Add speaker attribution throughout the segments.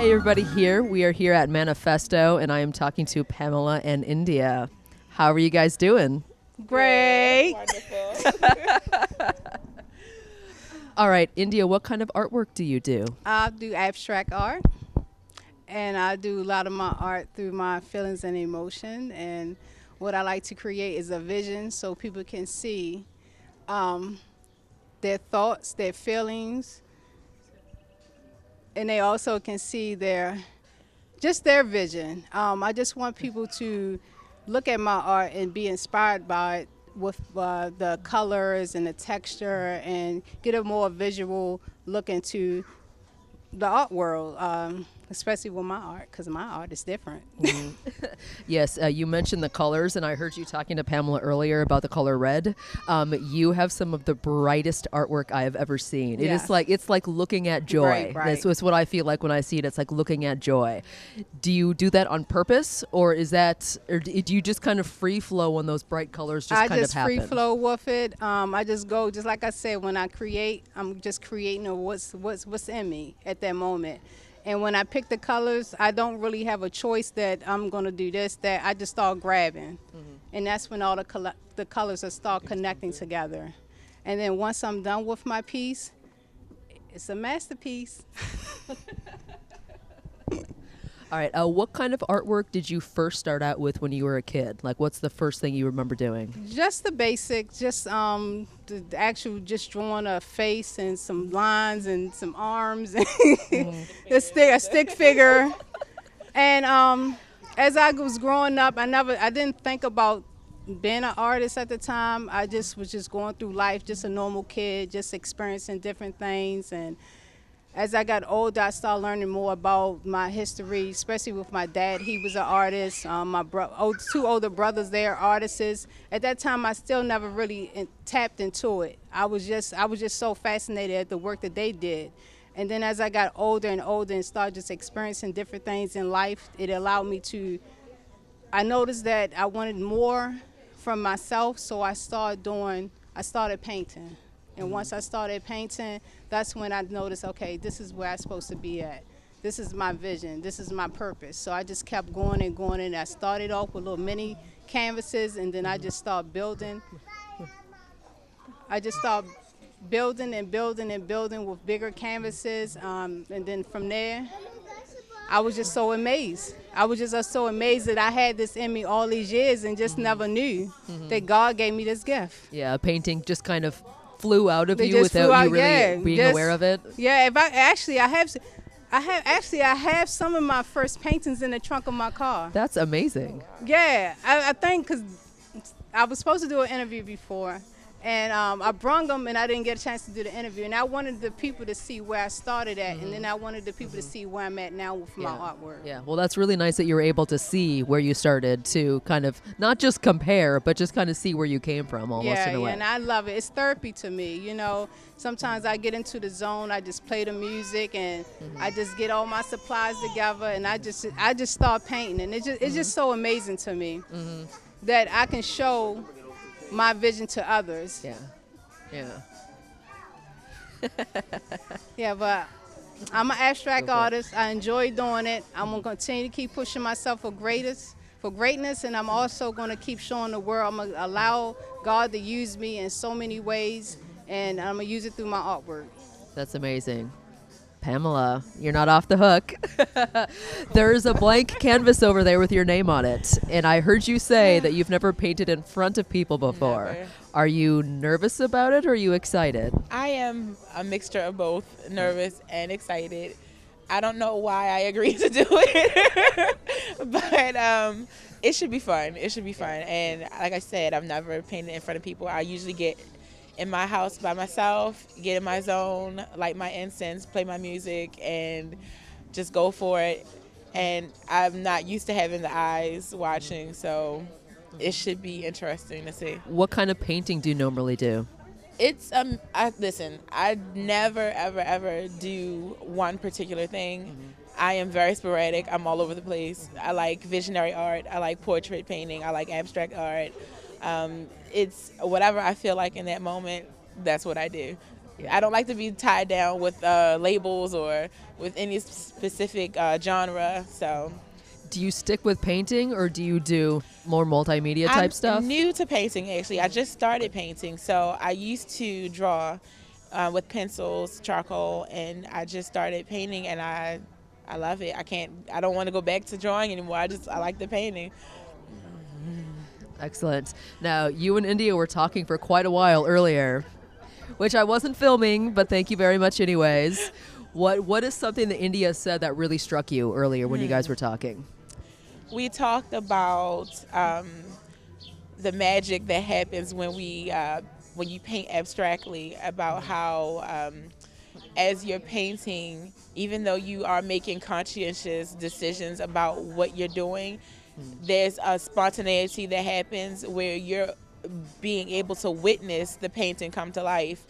Speaker 1: Hey everybody, we are here at Manifesto, and I am talking to Pamela and N'Dia. How are you guys doing?
Speaker 2: Great.
Speaker 3: Wonderful.
Speaker 1: All right, N'Dia, what kind of artwork do you do?
Speaker 2: I do abstract art, and I do a lot of my art through my feelings and emotion. And what I like to create is a vision so people can see their thoughts, their feelings, and they also can see their vision. I just want people to look at my art and be inspired by it with the colors and the texture, and get a more visual look into the art world, especially with my art, because my art is different.
Speaker 1: Yes, you mentioned the colors, and I heard you talking to Pamela earlier about the color red. You have some of the brightest artwork I have ever seen. It
Speaker 2: Yes.
Speaker 1: is it's like looking at joy.
Speaker 2: Right.
Speaker 1: That's what I feel like when I see it. It's like looking at joy. Do you do that on purpose, or do you just kind of free flow when those bright colors just
Speaker 2: I
Speaker 1: kind
Speaker 2: just
Speaker 1: of happen?
Speaker 2: free flow with it. I just go, just like I said, when I create, I'm just creating what's in me at that moment. And when I pick the colors, I don't really have a choice that I'm going to do this, that. I just start grabbing. And that's when all the colors will start connecting together. And then once I'm done with my piece, it's a masterpiece.
Speaker 1: All right, what kind of artwork did you first start out with when you were a kid? Like, what's the first thing you remember doing?
Speaker 2: Just the basic, just the actual, just drawing a face and some lines and some arms and a stick figure. And as I was growing up, I didn't think about being an artist at the time. I just was just going through life, just a normal kid, just experiencing different things. And as I got older, I started learning more about my history, especially with my dad. He was an artist. My two older brothers, they are artists. At that time, I still never really tapped into it. I was just so fascinated at the work that they did. And then as I got older and older and started just experiencing different things in life, it allowed me to, I noticed that I wanted more from myself, so I started painting. And once I started painting, that's when I noticed, okay, this is where I'm supposed to be at. This is my vision. This is my purpose. So I just kept going and going, and I started off with little mini canvases, and then I just started building. I just started building and building and building with bigger canvases, and then from there, I was just so amazed. I was just so amazed that I had this in me all these years and just never knew that God gave me this gift.
Speaker 1: Yeah, painting just kind of flew out of
Speaker 2: They
Speaker 1: you
Speaker 2: just flew
Speaker 1: without
Speaker 2: out,
Speaker 1: you really
Speaker 2: yeah,
Speaker 1: being
Speaker 2: just-
Speaker 1: aware of it.
Speaker 2: Yeah, I have some of my first paintings in the trunk of my car.
Speaker 1: That's amazing.
Speaker 2: Yeah, I think because I was supposed to do an interview before, and I brung them, and I didn't get a chance to do the interview. And I wanted the people to see where I started at, and then I wanted the people to see where I'm at now with my artwork.
Speaker 1: Yeah, well, that's really nice that you were able to see where you started, to kind of not just compare, but just kind of see where you came from almost in a way.
Speaker 2: And I love it. It's therapy to me. You know, sometimes I get into the zone. I just play the music, and I just get all my supplies together, and I just start painting, and it's just so amazing to me that I can show my vision to others.
Speaker 1: Yeah.
Speaker 2: Yeah, but I'm an abstract artist. I enjoy doing it. I'm gonna continue to keep pushing myself for greatness, and I'm also gonna keep showing the world. I'm gonna allow God to use me in so many ways, and I'm gonna use it through my artwork.
Speaker 1: That's amazing. Pamela, you're not off the hook. There's a blank canvas over there with your name on it. And I heard you say that you've never painted in front of people before.
Speaker 3: Never.
Speaker 1: Are you nervous about it, or are you excited?
Speaker 3: I am a mixture of both, nervous and excited. I don't know why I agreed to do it, but it should be fun. It should be fun. And like I said, I've never painted in front of people. I usually get in my house by myself, get in my zone, light my incense, play my music, and just go for it. And I'm not used to having the eyes watching, so it should be interesting to see.
Speaker 1: What kind of painting do you normally do?
Speaker 3: It's listen, I never ever do one particular thing. I am very sporadic. I'm all over the place. I like visionary art. I like portrait painting. I like abstract art. It's whatever I feel like in that moment. That's what I do. I don't like to be tied down with labels or with any specific genre. So,
Speaker 1: Do you stick with painting, or do you do more multimedia type stuff?
Speaker 3: I'm new to painting, actually. I just started painting. So I used to draw with pencils, charcoal, and I just started painting, and I love it. I don't want to go back to drawing anymore. I like the painting.
Speaker 1: Excellent. Now, you and N'Dia were talking for quite a while earlier, which I wasn't filming, but thank you very much anyways. What is something that N'Dia said that really struck you earlier when you guys were talking?
Speaker 3: We talked about the magic that happens when you paint abstractly, about how as you're painting, even though you are making conscientious decisions about what you're doing, there's a spontaneity that happens where you're being able to witness the painting come to life,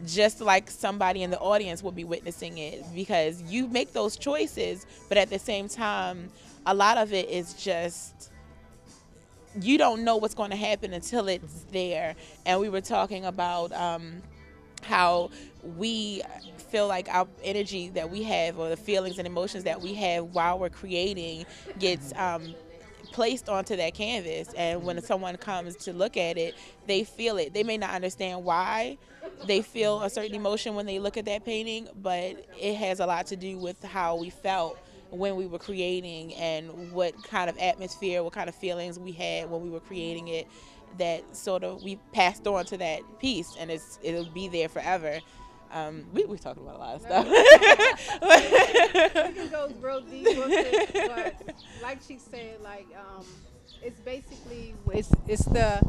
Speaker 3: just like somebody in the audience will be witnessing it, because you make those choices, but at the same time, a lot of it is just, you don't know what's going to happen until it's there. And we were talking about how we feel like our energy that we have, or the feelings and emotions that we have while we're creating, gets placed onto that canvas, and when someone comes to look at it, they feel it. They may not understand why they feel a certain emotion when they look at that painting, but it has a lot to do with how we felt when we were creating, and what kind of atmosphere, what kind of feelings we had when we were creating it, that sort of we passed on to that piece, and it'll be there forever. We're talking about a lot of stuff.
Speaker 2: We can go real deep with it, but like she said, like it's basically it's the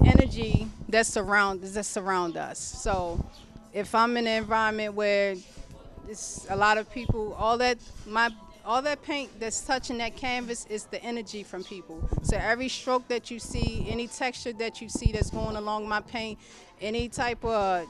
Speaker 2: energy that surround us. So if I'm in an environment where it's a lot of people, all that paint that's touching that canvas is the energy from people. So every stroke that you see, any texture that you see that's going along my paint, any type of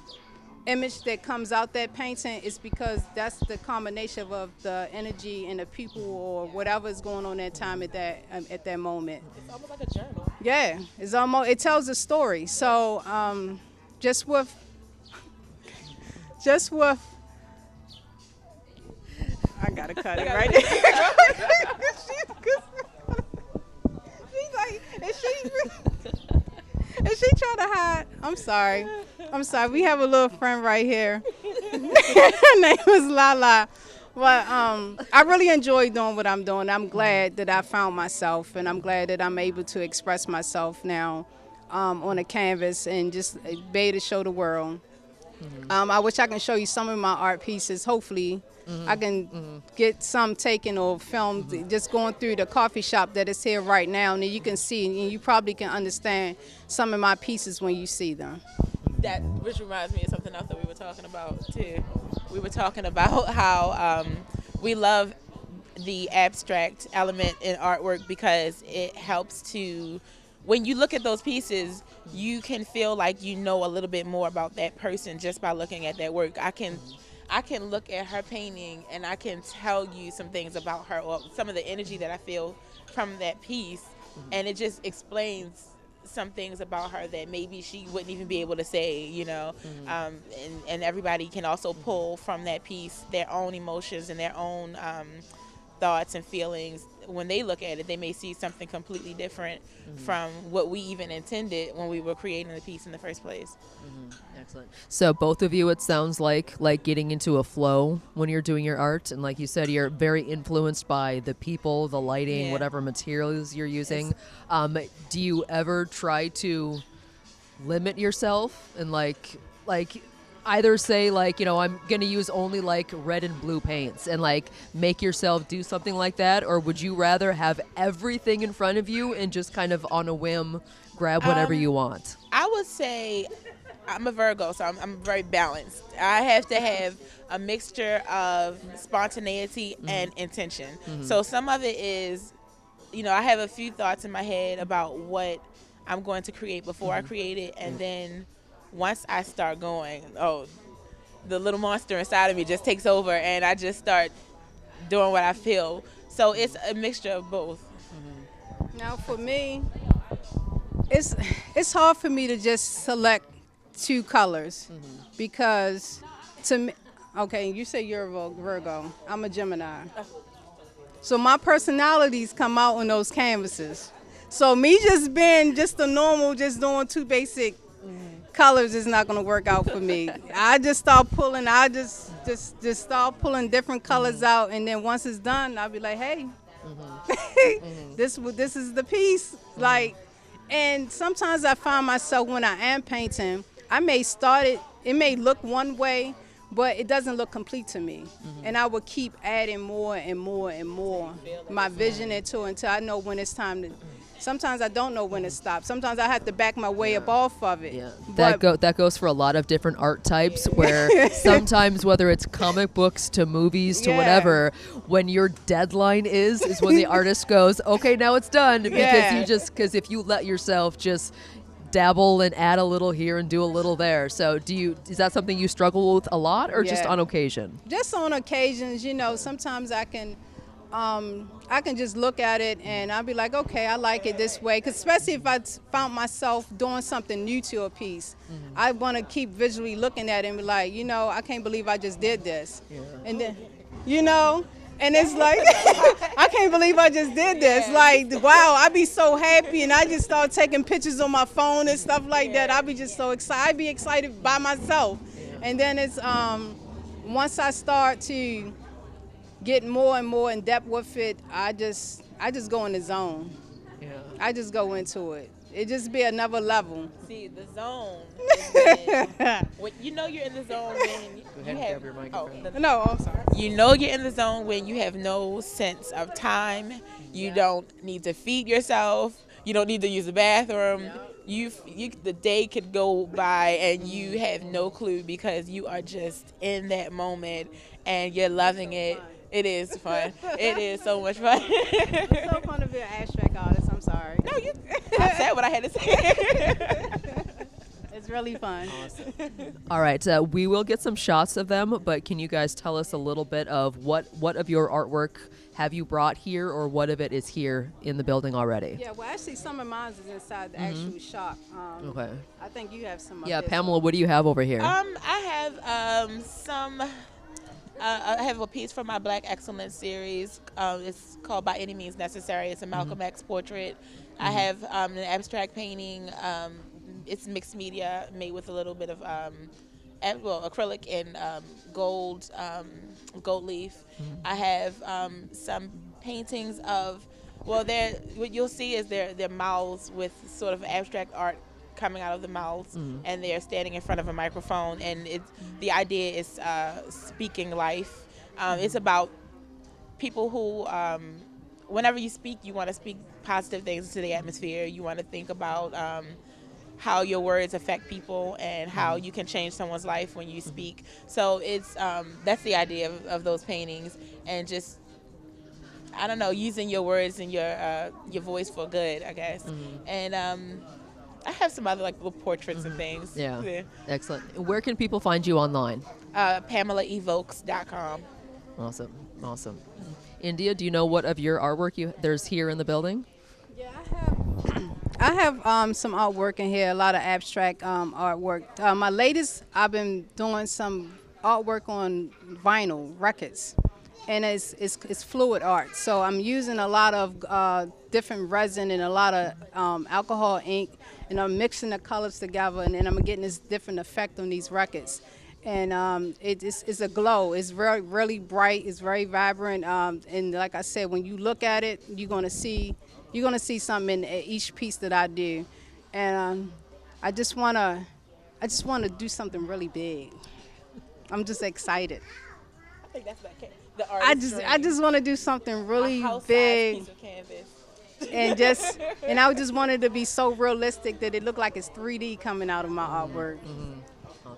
Speaker 2: image that comes out that painting, is because that's the combination of the energy and the people or whatever is going on that time at that moment.
Speaker 3: It's almost like a journal.
Speaker 2: Yeah, it tells a story. So just with I gotta cut it right there. She's like, is she trying to hide? I'm sorry. We have a little friend right here. Her name was Lala. But I really enjoy doing what I'm doing. I'm glad that I found myself, and I'm glad that I'm able to express myself now on a canvas and just be able to show the world. I wish I can show you some of my art pieces. Hopefully, I can get some taken or filmed just going through the coffee shop that is here right now, and then you can see, and you probably can understand some of my pieces when you see them.
Speaker 3: Which reminds me of something else that we were talking about too. We were talking about how we love the abstract element in artwork because it helps to, when you look at those pieces, you can feel like you know a little bit more about that person just by looking at that work. I can look at her painting and I can tell you some things about her, or some of the energy that I feel from that piece, and it just explains some things about her that maybe she wouldn't even be able to say, you know. And everybody can also pull from that piece their own emotions and their own thoughts and feelings. When they look at it, they may see something completely different from what we even intended when we were creating the piece in the first place.
Speaker 1: Excellent. So both of you, it sounds like getting into a flow when you're doing your art, and like you said, you're very influenced by the people, the lighting, whatever materials you're using. Do you ever try to limit yourself and like either say like, you know, I'm gonna use only like red and blue paints, and like make yourself do something like that? Or would you rather have everything in front of you and just kind of on a whim grab whatever you want?
Speaker 3: I would say I'm a Virgo, so I'm very balanced. I have to have a mixture of spontaneity and intention. So some of it is, you know, I have a few thoughts in my head about what I'm going to create before I create it, and then once I start going, the little monster inside of me just takes over, and I just start doing what I feel. So it's a mixture of both.
Speaker 2: Now for me, it's hard for me to just select two colors because To me, okay, you say you're a Virgo. I'm a Gemini. So my personalities come out on those canvases. So me just being just the normal, just doing two basic colors is not gonna work out for me. I just start pulling. I just start pulling different colors out, and then once it's done, I'll be like, hey, this is the piece. Like, and sometimes I find myself when I am painting, I may start it. It may look one way, but it doesn't look complete to me. And I will keep adding more and more and more my vision into it until I know when it's time to. Sometimes I don't know when to stop. Sometimes I have to back my way up off of it.
Speaker 1: Yeah,
Speaker 2: But
Speaker 1: that goes for a lot of different art types. Where sometimes, whether it's comic books to movies to whatever, when your deadline is when the artist goes, okay, now it's done, because if you let yourself just dabble and add a little here and do a little there. So is that something you struggle with a lot, or just on occasion?
Speaker 2: Just on occasions, sometimes I can just look at it and I'll be like, okay, I like it this way. 'Cause especially if I found myself doing something new to a piece, I want to keep visually looking at it and be like, I can't believe I just did this. Yeah. And then, and it's like, I can't believe I just did this. Like, wow, I'd be so happy, and I just start taking pictures on my phone and stuff like that. I'd be just so excited. I'd be excited by myself. And then it's, once I start to get more and more in depth with it, I just go in the zone. Yeah. I just go into it. It just be another level.
Speaker 3: See, the zone is when you're in the zone when you have
Speaker 1: your microphone.
Speaker 2: No, I'm sorry.
Speaker 3: You're in the zone when you have no sense of time. You don't need to feed yourself. You don't need to use the bathroom. The day could go by and you have no clue because you are just in that moment and you're loving it. It is fun. It is so much fun.
Speaker 2: It's so fun to be an abstract artist. I'm sorry.
Speaker 3: No, I said what I had to say.
Speaker 2: It's really fun.
Speaker 1: Awesome. All right, we will get some shots of them, but can you guys tell us a little bit of what of your artwork have you brought here, or what of it is here in the building already?
Speaker 2: Yeah, well, actually, some of mine is inside the actual shop.
Speaker 1: Okay.
Speaker 2: I think you have some.
Speaker 1: Yeah, Pamela, what do you have over here?
Speaker 3: I have some. I have a piece from my Black Excellence series. It's called By Any Means Necessary. It's a Malcolm X portrait. I have an abstract painting. It's mixed media, made with a little bit of acrylic and gold leaf. I have some paintings of, what you'll see is their mouths with sort of abstract art coming out of the mouths, and they're standing in front of a microphone, and the idea is speaking life. It's about people who, whenever you speak, you want to speak positive things into the atmosphere. You want to think about how your words affect people and how you can change someone's life when you speak. So it's that's the idea of those paintings, and just, I don't know, using your words and your voice for good, I guess. And I have some other little portraits and things.
Speaker 1: Yeah. Excellent. Where can people find you online?
Speaker 3: PamelaEvokes.com.
Speaker 1: Awesome. N'Dia, do you know what of your artwork there's here in the building?
Speaker 2: Yeah, I have some artwork in here, a lot of abstract artwork. My latest, I've been doing some artwork on vinyl records, and it's fluid art. So I'm using a lot of different resin and a lot of alcohol ink, and I'm mixing the colors together, and then I'm getting this different effect on these records. And it's a glow. It's really bright. It's very vibrant. And like I said, when you look at it, you're gonna see something in each piece that I do. And I just wanna do something really big. I'm just excited.
Speaker 3: I think that's the artist's
Speaker 2: I just want to do something really big.
Speaker 3: Piece of canvas.
Speaker 2: and I just wanted to be so realistic that it looked like it's 3D coming out of my artwork.
Speaker 1: Awesome.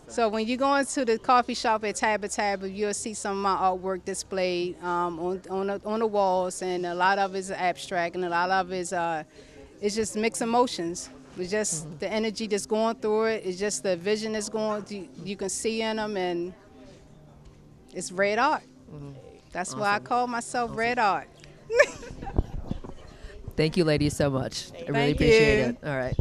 Speaker 2: So when you go into the coffee shop at Tabba, you'll see some of my artwork displayed on the walls, and a lot of it is abstract, and a lot of it is it's just mixed emotions. It's just the energy that's going through it. It's just the vision that's going. You can see in them, and it's red art. That's why I call myself red art.
Speaker 1: Thank you, ladies, so much. I really
Speaker 2: Thank
Speaker 1: appreciate
Speaker 2: you.
Speaker 1: it. All right.